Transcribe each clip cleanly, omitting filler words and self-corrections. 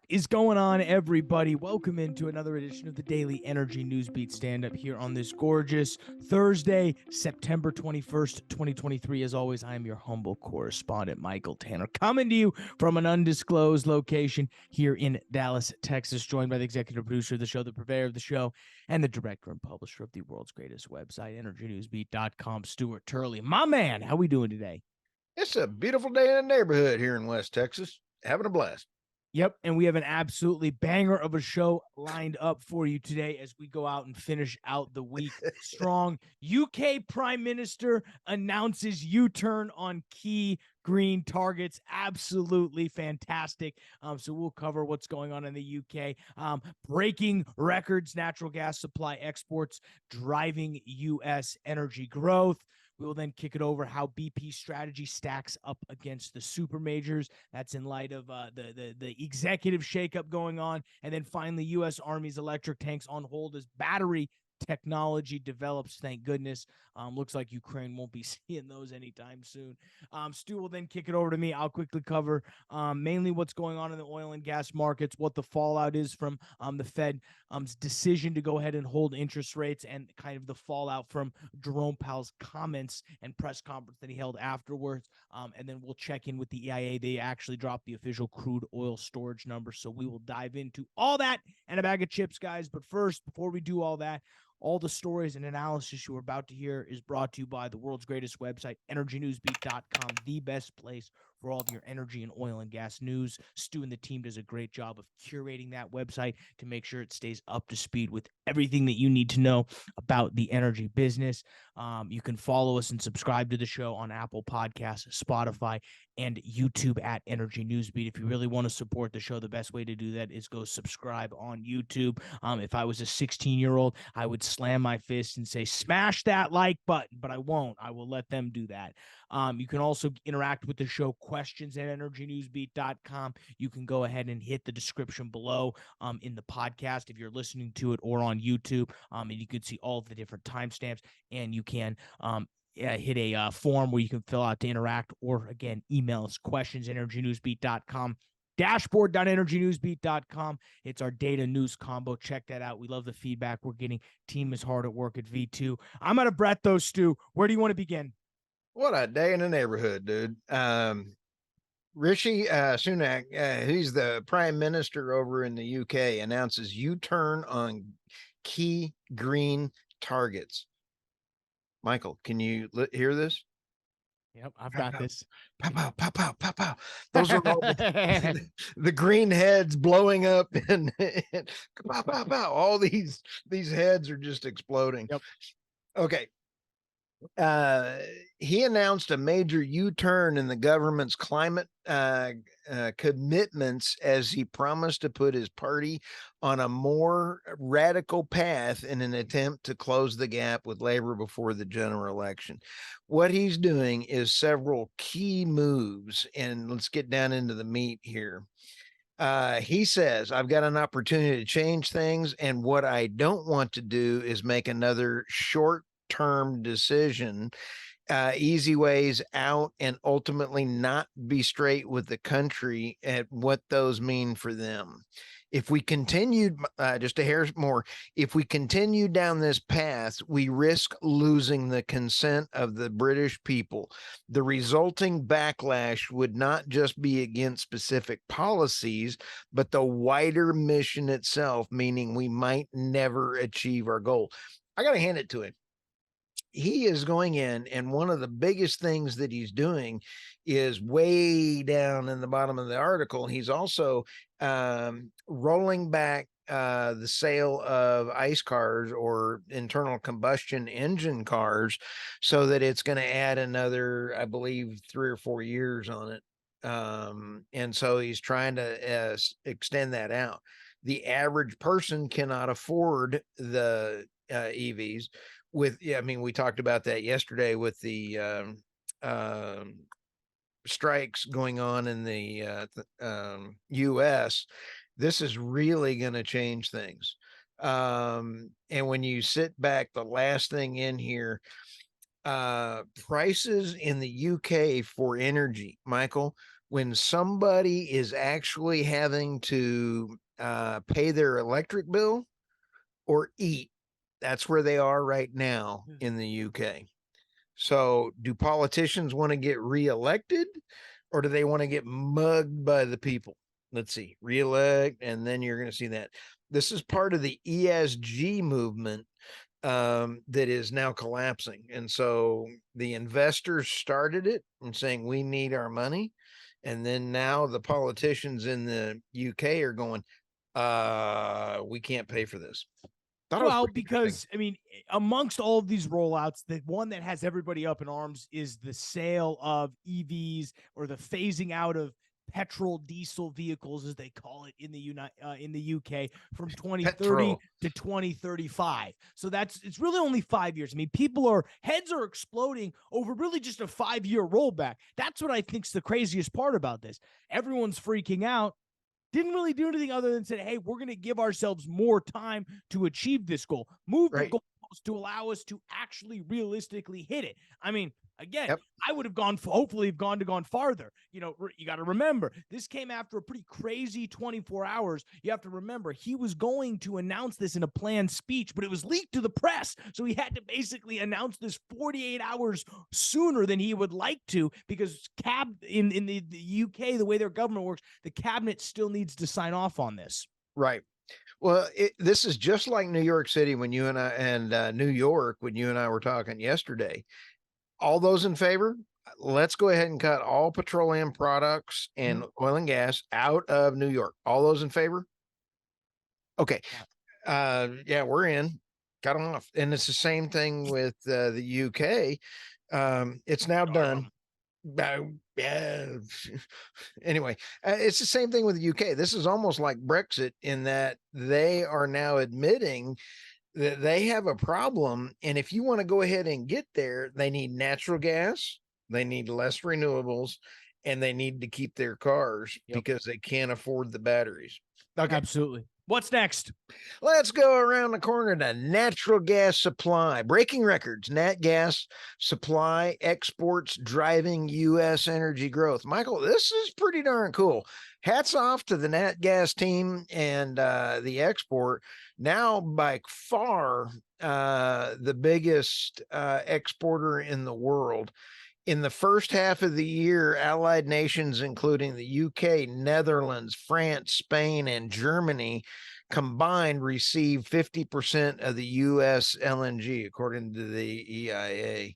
is going on, everybody? Welcome into another edition of the Daily Energy Newsbeat Stand-Up here on this gorgeous Thursday, September 21st, 2023. As always, I am your humble correspondent, Michael Tanner, coming to you from an undisclosed location here in Dallas, Texas, joined by the executive producer of the show, the purveyor of the show, and the director and publisher of the world's greatest website, EnergyNewsbeat.com, Stuart Turley. My man, how we doing today? It's a beautiful day in the neighborhood here in West Texas. Having a blast. Yep, and we have an absolutely banger of a show lined up for you today as we go out and finish out the week strong. UK Prime Minister announces U-turn on key green targets. Absolutely fantastic. So we'll cover what's going on in the UK. Breaking records, natural gas supply exports driving U.S. energy growth. We will then kick it over how BP's strategy stacks up against the super majors. That's in light of the executive shakeup going on. And then finally, U.S. Army's electric tanks on hold as battery technology develops. Thank goodness. Looks like Ukraine won't be seeing those anytime soon. Stu will then kick it over to me. I'll quickly cover mainly what's going on in the oil and gas markets, what the fallout is from the Fed's decision to go ahead and hold interest rates, and kind of the fallout from Jerome Powell's comments and press conference that he held afterwards. And then we'll check in with the EIA. They actually dropped the official crude oil storage number. So we will dive into all that and a bag of chips, guys. But first, before we do all that, all the stories and analysis you are about to hear is brought to you by the world's greatest website, EnergyNewsbeat.com, the best place for all of your energy and oil and gas news. Stu and the team does a great job of curating that website to make sure it stays up to speed with everything that you need to know about the energy business. You can follow us and subscribe to the show on Apple Podcasts, Spotify, and YouTube at Energy Newsbeat. If you really want to support the show, the best way to do that is go subscribe on YouTube. If I was a 16-year-old, I would slam my fist and say, smash that like button, but I won't. I will let them do that. You can also interact with the show, questions at EnergyNewsbeat.com. You can go ahead and hit the description below in the podcast if you're listening to it, or on YouTube, and you can see all of the different timestamps, and you can hit a form where you can fill out to interact, or again, email us questions at EnergyNewsbeat.com. Dashboard.energynewsbeat.com. It's our data news combo. Check that out. We love the feedback we're getting. Team is hard at work at V2. I'm out of breath, though, Stu. Where do you want to begin? What a day in the neighborhood, dude. Rishi Sunak, he's the prime minister over in the UK, announces U-turn on key green targets. Michael, can you hear this? Yep, I've got this. Pow, pow, pow, pow, pow, pow. Those are all the green heads blowing up, and pow, pow, pow. All these heads are just exploding. Yep. Okay. He announced a major U-turn in the government's climate commitments as he promised to put his party on a more radical path in an attempt to close the gap with Labor before the general election. What he's doing is several key moves, and let's get down into the meat here. He says, I've got an opportunity to change things, and what I don't want to do is make another short-term decision, easy ways out, and ultimately not be straight with the country at what those mean for them. If we continued just a hair more, if we continue down this path, we risk losing the consent of the British people. The resulting backlash would not just be against specific policies, but the wider mission itself, meaning we might never achieve our goal. I got to hand it to him. He is going in, and one of the biggest things that he's doing is way down in the bottom of the article. He's also rolling back the sale of ICE cars, or internal combustion engine cars, so that it's going to add another, I believe, 3 or 4 years on it. And so he's trying to extend that out. The average person cannot afford the EVs. We talked about that yesterday with the strikes going on in the U.S. This is really going to change things. And when you sit back, the last thing in here, prices in the UK for energy, Michael, when somebody is actually having to pay their electric bill or eat. That's where they are right now in the UK. So do politicians want to get reelected, or do they want to get mugged by the people? Let's see, reelect, and then you're going to see that. This is part of the ESG movement that is now collapsing. And so the investors started it and saying, we need our money. And then now the politicians in the UK are going, we can't pay for this. Well, because I mean, amongst all of these rollouts, the one that has everybody up in arms is the sale of EVs, or the phasing out of petrol diesel vehicles, as they call it in the UK, from 2030 to 2035. So it's really only 5 years. I mean, heads are exploding over really just a 5-year rollback. That's what I think's the craziest part about this. Everyone's freaking out. Didn't really do anything other than say, hey, we're going to give ourselves more time to achieve this goal. Move the goalpost to allow us to actually realistically hit it. I mean, again, I would have gone farther. You got to remember, this came after a pretty crazy 24 hours. You have to remember, he was going to announce this in a planned speech, but it was leaked to the press. So he had to basically announce this 48 hours sooner than he would like to, because in the UK, the way their government works, the cabinet still needs to sign off on this. Right. Well, this is just like New York City when you and I, and New York when you and I were talking yesterday. All those in favor, let's go ahead and cut all petroleum products and oil and gas out of New York. All those in favor? Okay. Yeah, we're in. Cut them off. And it's the same thing with the UK. It's now done. Yeah. Anyway, it's the same thing with the UK. This is almost like Brexit in that they are now admitting that they have a problem. And if you want to go ahead and get there, they need natural gas, they need less renewables, and they need to keep their cars because they can't afford the batteries. Okay. Absolutely. What's next? Let's go around the corner to natural gas supply. Breaking records, nat gas supply exports driving U.S. energy growth. Michael, this is pretty darn cool. Hats off to the nat gas team and the export. Now, by far, the biggest exporter in the world. In the first half of the year, allied nations, including the UK, Netherlands, France, Spain, and Germany, combined received 50% of the U.S. LNG, according to the EIA.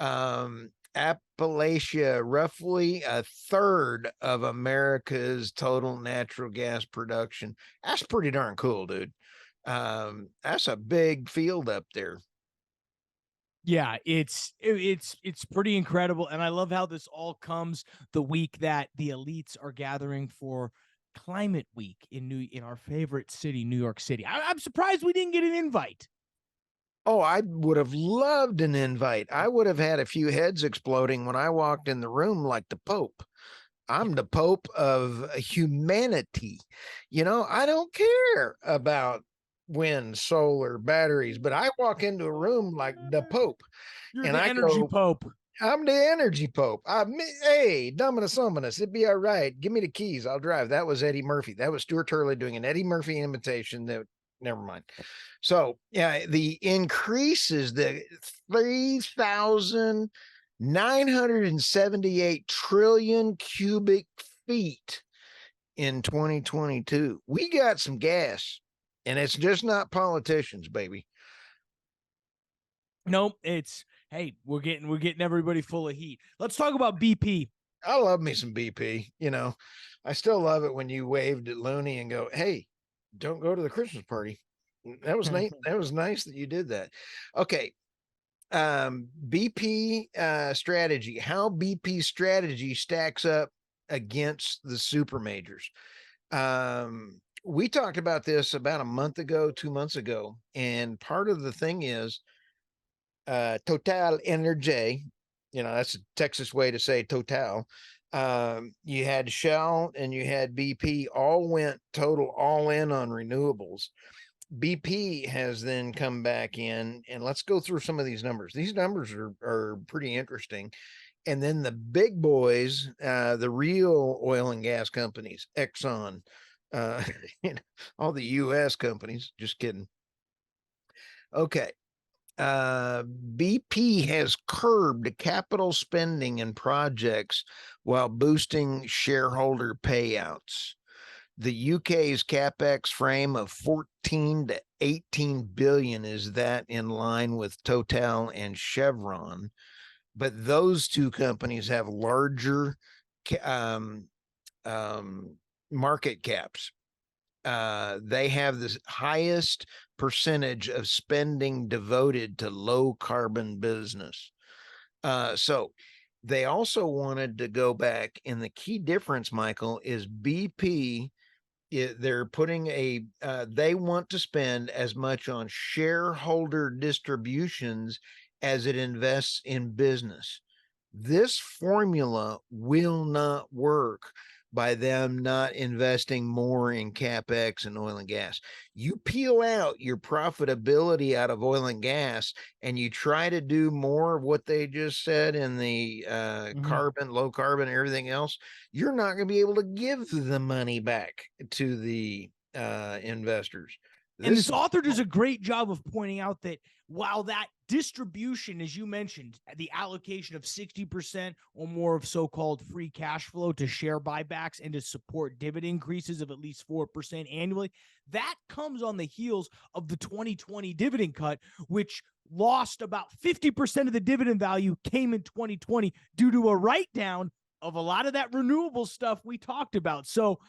Appalachia, roughly a third of America's total natural gas production. That's pretty darn cool, dude. That's a big field up there. Yeah, it's pretty incredible, and I love how this all comes the week that the elites are gathering for Climate Week in our favorite city, New York City. I'm surprised we didn't get an invite. Oh, I would have loved an invite. I would have had a few heads exploding when I walked in the room like the Pope. I'm the Pope of humanity. I don't care about wind, solar, batteries, but I walk into a room like the Pope. You're the energy Pope. I'm the energy Pope. Hey, Dominus Ominous, it'd be all right. Give me the keys. I'll drive. That was Eddie Murphy. That was Stuart Turley doing an Eddie Murphy imitation. Never mind. So, yeah, the increase is the 3,978 trillion cubic feet in 2022. We got some gas, and it's just not politicians, baby. Nope, it's we're getting everybody full of heat. Let's talk about BP. I love me some BP. I still love it when you waved at Looney and go, "Hey, don't go to the Christmas party." That was nice. That was nice that you did that. Okay. BP strategy, how BP strategy stacks up against the super majors. We talked about this about a month ago, 2 months ago, and part of the thing is Total Energy, that's a Texas way to say Total. You had Shell and you had BP, all went total all in on renewables. BP has then come back in, and let's go through some of these numbers. These numbers are pretty interesting. And then the big boys, the real oil and gas companies, Exxon, you know, all the U.S. companies, just kidding. Okay. BP has curbed capital spending in projects while boosting shareholder payouts. The UK's capex frame of 14 to 18 billion, is that in line with Total and Chevron? But those two companies have larger market caps. They have the highest percentage of spending devoted to low carbon business. So they also wanted to go back, and the key difference, Michael, is BP. They're putting they want to spend as much on shareholder distributions as it invests in business. This formula will not work by them not investing more in capex and oil and gas. You peel out your profitability out of oil and gas and you try to do more of what they just said in the carbon, low carbon, everything else, you're not going to be able to give the money back to the investors. And this author does a great job of pointing out that while that distribution, as you mentioned, the allocation of 60% or more of so-called free cash flow to share buybacks and to support dividend increases of at least 4% annually, that comes on the heels of the 2020 dividend cut, which lost about 50% of the dividend value came in 2020 due to a write-down of a lot of that renewable stuff we talked about. So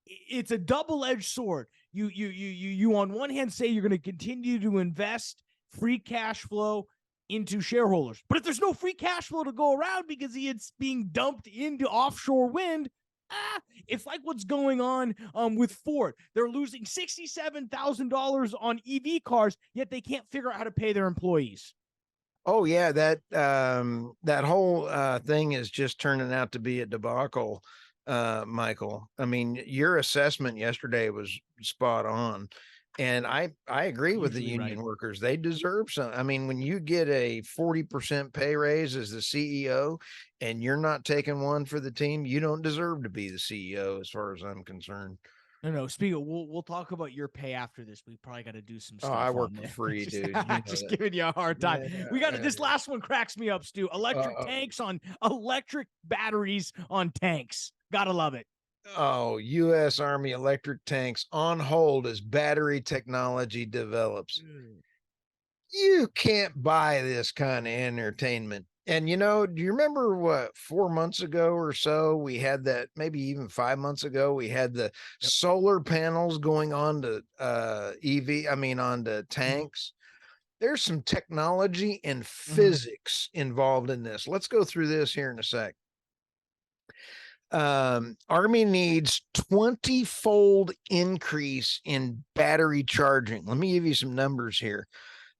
it's a double-edged sword. You on one hand say you're going to continue to invest free cash flow into shareholders, but if there's no free cash flow to go around because it's being dumped into offshore wind, it's like what's going on with Ford. They're losing $67,000 on EV cars, yet they can't figure out how to pay their employees. Oh yeah, that whole thing is just turning out to be a debacle. Michael, I mean, your assessment yesterday was spot on. And I agree with the union workers. They deserve some. I mean, when you get a 40% pay raise as the CEO and you're not taking one for the team, you don't deserve to be the CEO as far as I'm concerned. No. Speaking of, we'll talk about your pay after this. We probably got to do some stuff. I work for free, dude. Just giving you a hard time. Yeah, we got this last one cracks me up, Stu. Electric tanks on electric batteries on tanks. Gotta love it. Oh, U.S. Army electric tanks on hold as battery technology develops. You can't buy this kind of entertainment. And do you remember what 4 months ago or so we had that, maybe even 5 months ago, we had the solar panels going on to onto tanks. There's some technology and physics involved in this. Let's go through this here in a sec. Army needs 20-fold increase in battery charging. Let me give you some numbers here.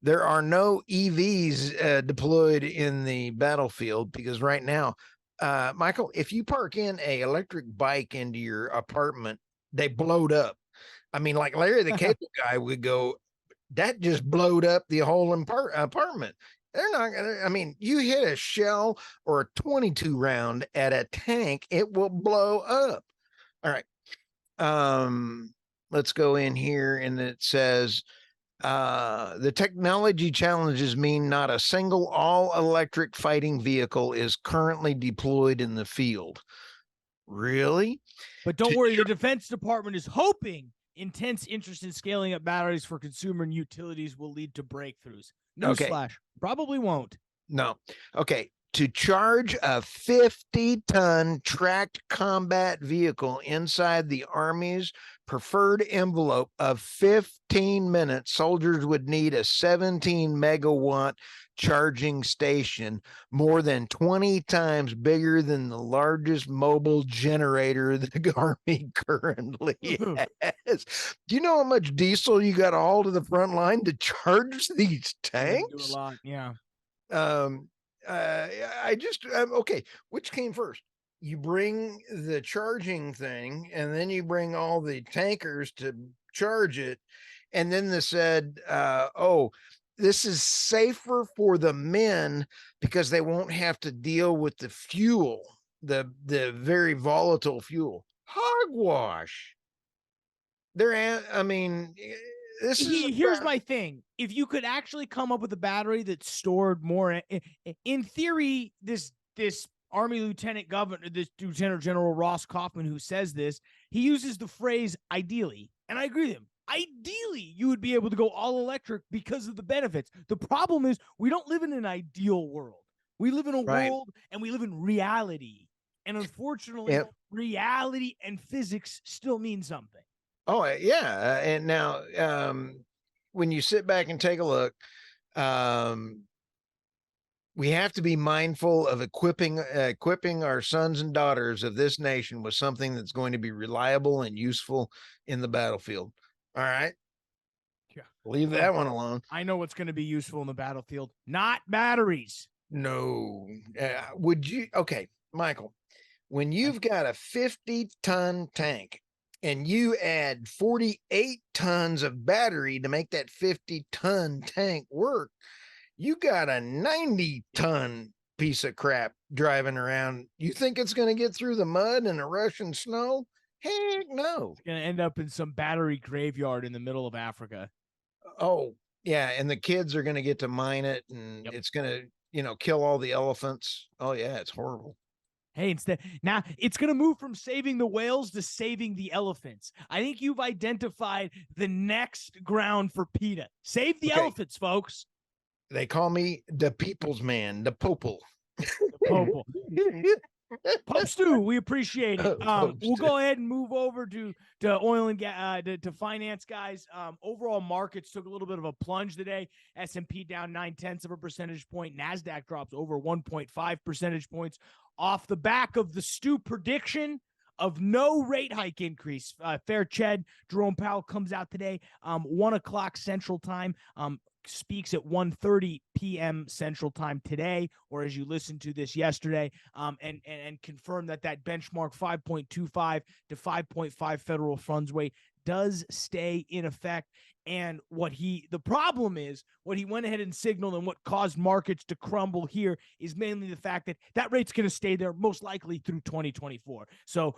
There are no EVs deployed in the battlefield because right now, Michael, if you park in a electric bike into your apartment, they blowed up. I mean, like Larry the Cable Guy would go, that just blowed up the whole apartment. They're not gonna, I mean, you hit a shell or a 22 round at a tank, it will blow up. All right. Let's go in here, and it says the technology challenges mean not a single all-electric fighting vehicle is currently deployed in the field. Really? But don't worry, the Defense Department is hoping intense interest in scaling up batteries for consumer and utilities will lead to breakthroughs. Newsflash, probably won't. No. Okay. To charge a 50-ton tracked combat vehicle inside the Army's preferred envelope of 15 minutes, soldiers would need a 17-megawatt charging station, more than 20 times bigger than the largest mobile generator the Army currently has. Do you know how much diesel you got to haul to the front line to charge these tanks? Do a lot, yeah. Okay, which came first? You bring the charging thing, and then you bring all the tankers to charge it, and then they said, this is safer for the men because they won't have to deal with the fuel, the very volatile fuel. Hogwash. I mean, this is Here's my thing. If you could actually come up with a battery that stored more, in theory, this Army Lieutenant Governor, this Lieutenant General Ross Kaufman, who says this, he uses the phrase ideally, and I agree with him. Ideally, you would be able to go all electric because of the benefits. The problem is we don't live in an ideal world. We live in a world and we live in reality. And unfortunately, reality and physics still mean something. Oh, yeah. And now, when you sit back and take a look, we have to be mindful of equipping our sons and daughters of this nation with something that's going to be reliable and useful in the battlefield. All right. Yeah. Leave that one alone. I know what's going to be useful in the battlefield, not batteries. No. Would you? Okay, Michael, when you've got a 50-ton tank and you add 48 tons of battery to make that 50-ton tank work, you got a 90-ton piece of crap driving around. You think it's going to get through the mud and the Russian snow? Heck no. It's going to end up in some battery graveyard in the middle of Africa. Oh, yeah. And the kids are going to get to mine it, and it's going to, kill all the elephants. Oh, yeah. It's horrible. Hey, instead, now it's going to move from saving the whales to saving the elephants. I think you've identified the next ground for PETA. Save the elephants, folks. They call me the people's man, the Popel. The Popel. Pope Stu, we appreciate it. We'll go ahead and move over to oil and gas, to finance, guys. Overall markets took a little bit of a plunge today. S&P down 0.9 percentage point. NASDAQ drops over 1.5 percentage points off the back of the Stu prediction of no rate hike increase. Fair Ched, Jerome Powell comes out today, 1 o'clock Central Time. Speaks at 1:30 p.m. Central Time today, or as you listened to this yesterday, and confirm that benchmark 5.25 to 5.5 federal funds rate does stay in effect. And the problem is what he went ahead and signaled, and what caused markets to crumble here is mainly the fact that rate's going to stay there most likely through 2024. So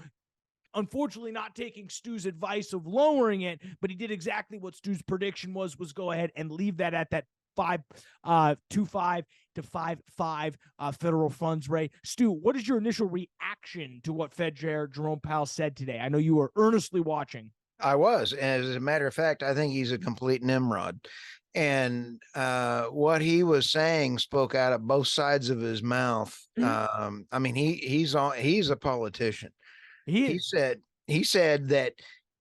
unfortunately not taking Stu's advice of lowering it, but he did exactly what Stu's prediction was go ahead and leave that at that 5.25 to 5.5 federal funds rate. Stu, what is your initial reaction to what Fed Chair Jerome Powell said today? I know you were earnestly watching. I was. As a matter of fact, I think he's a complete Nimrod. And what he was saying spoke out of both sides of his mouth. I mean, he's a politician. He said that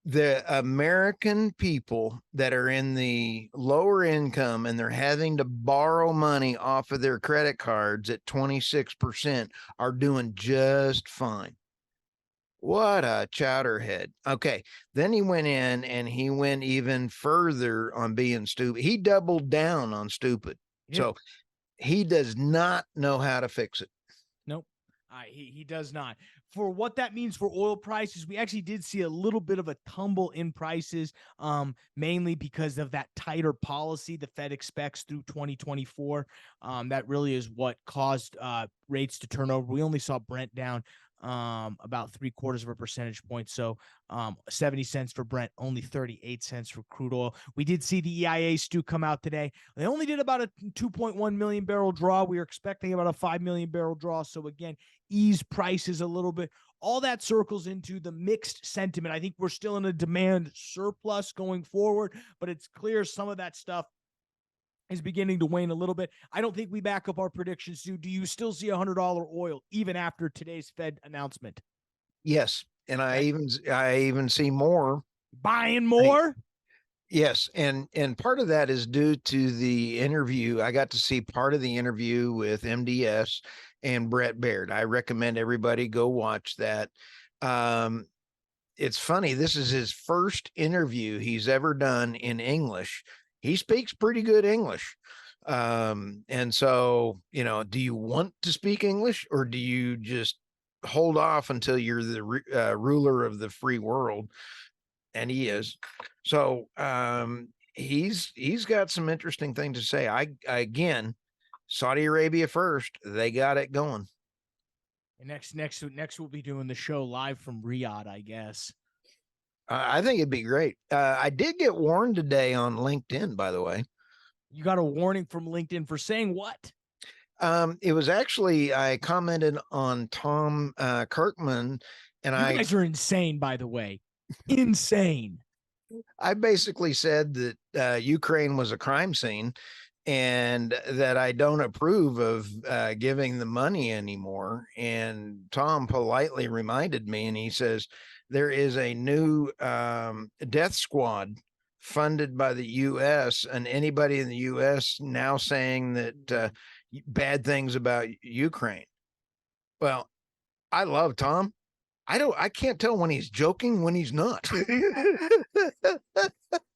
the American people that are in the lower income and they're having to borrow money off of their credit cards at 26% are doing just fine. What a chowderhead. Okay. Then he went in and he went even further on being stupid. He doubled down on stupid. Yep. So he does not know how to fix it. Nope. He does not. For what that means for oil prices, we actually did see a little bit of a tumble in prices, mainly because of that tighter policy the Fed expects through 2024. That really is what caused rates to turn over. We only saw Brent down about 0.75 percentage point. So 70 cents for Brent, only 38 cents for crude oil. We did see the EIA, Stu, come out today. They only did about a 2.1 million barrel draw. We were expecting about a 5 million barrel draw. So again, ease prices a little bit. All that circles into the mixed sentiment. I think we're still in a demand surplus going forward, but it's clear some of that stuff is beginning to wane a little bit. I don't think we back up our predictions. Do you still see $100 oil even after today's Fed announcement? Yes. And I even see more. Buying more? Yes. And part of that is due to the interview. I got to see part of the interview with MDS and Brett Baird. I recommend everybody go watch that. It's funny. This is his first interview he's ever done in English. He speaks pretty good English. And so, do you want to speak English, or do you just hold off until you're the ruler of the free world? And he is. So he's got some interesting things to say. I again, Saudi Arabia first, they got it going. And next we'll be doing the show live from Riyadh, I guess. I think it'd be great. I did get warned today on LinkedIn, by the way. You got a warning from LinkedIn for saying what? It was actually, I commented on Tom Kirkman, and You guys are insane, by the way. Insane. I basically said that Ukraine was a crime scene and that I don't approve of giving the money anymore. And Tom politely reminded me, and he says, there is a new death squad funded by the U.S. and anybody in the U.S. now saying that bad things about Ukraine. Well, I love Tom. I can't tell when he's joking, when he's not.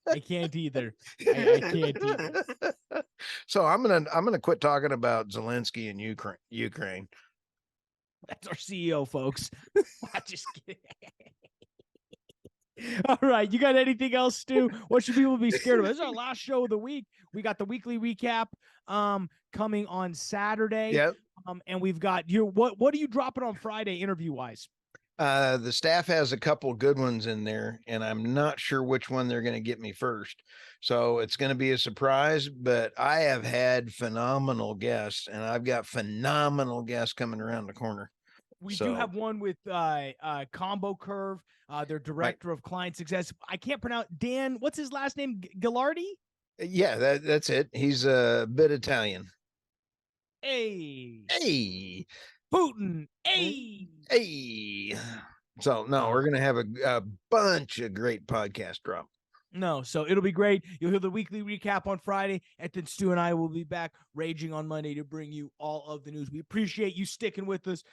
I can't either. I can't either. So I'm gonna quit talking about Zelensky and Ukraine. That's our CEO, folks. I'm just kidding. All right. You got anything else, Stu? What should people be scared of? This is our last show of the week. We got the weekly recap coming on Saturday. Yep. And we've got your what are you dropping on Friday interview-wise? The staff has a couple good ones in there, and I'm not sure which one they're going to get me first. So it's going to be a surprise, but I have had phenomenal guests, and I've got phenomenal guests coming around the corner. We do have one with Combo Curve, their director of client success. I can't pronounce Dan. What's his last name? Gilardi? Yeah, that's it. He's a bit Italian. Hey. Putin. Hey. So no, we're gonna have a bunch of great podcast drop. No, so it'll be great. You'll hear the weekly recap on Friday, and then Stu and I will be back raging on Monday to bring you all of the news. We appreciate you sticking with us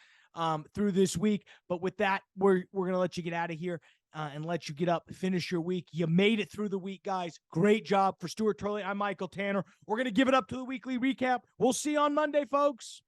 through this week. But with that, we're gonna let you get out of here and let you get up, finish your week. You made it through the week, guys. Great job. For Stuart Turley, I'm Michael Tanner. We're gonna give it up to the weekly recap. We'll see you on Monday, folks.